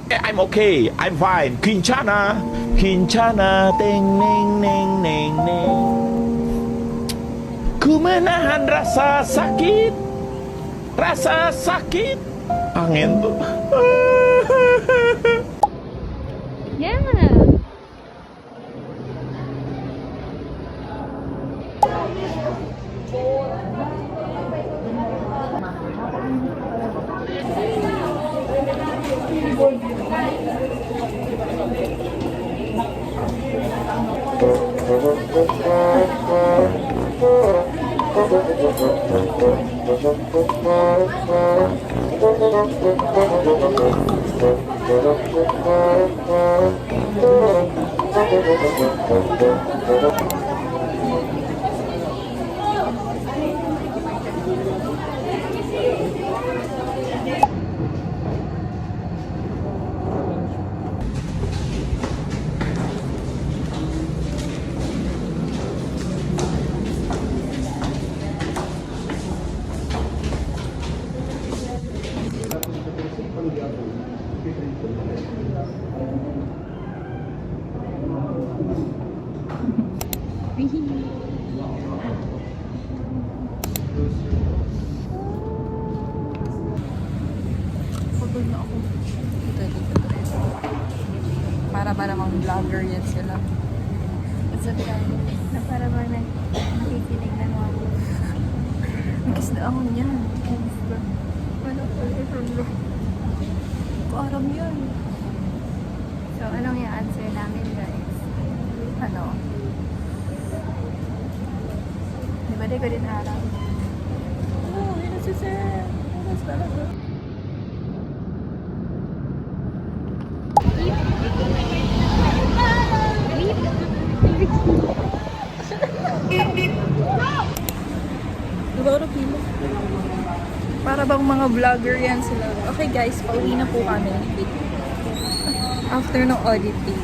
I'm okay. I'm fine. Quinchana. Quinchana. Ting, ning, ning, ning, ning. Ku menahan rasa sakit. Rasa sakit. Angin tuh. Yeah. Pagod na ako. Dito. Para ba namang vlogger yan sila? Sa tayo. Na para ba nakikinig ng mga Nagkis na ako niyan. Ano po ito? Aram yan. So, anong yung answer namin, guys? Ano? Di ba di ko din alam? Oh, yun na si Sir. Mas talaga. Diba kilo? Para bang mga vlogger yan sila. Okay guys, pauwi na po kami. After ng auditing.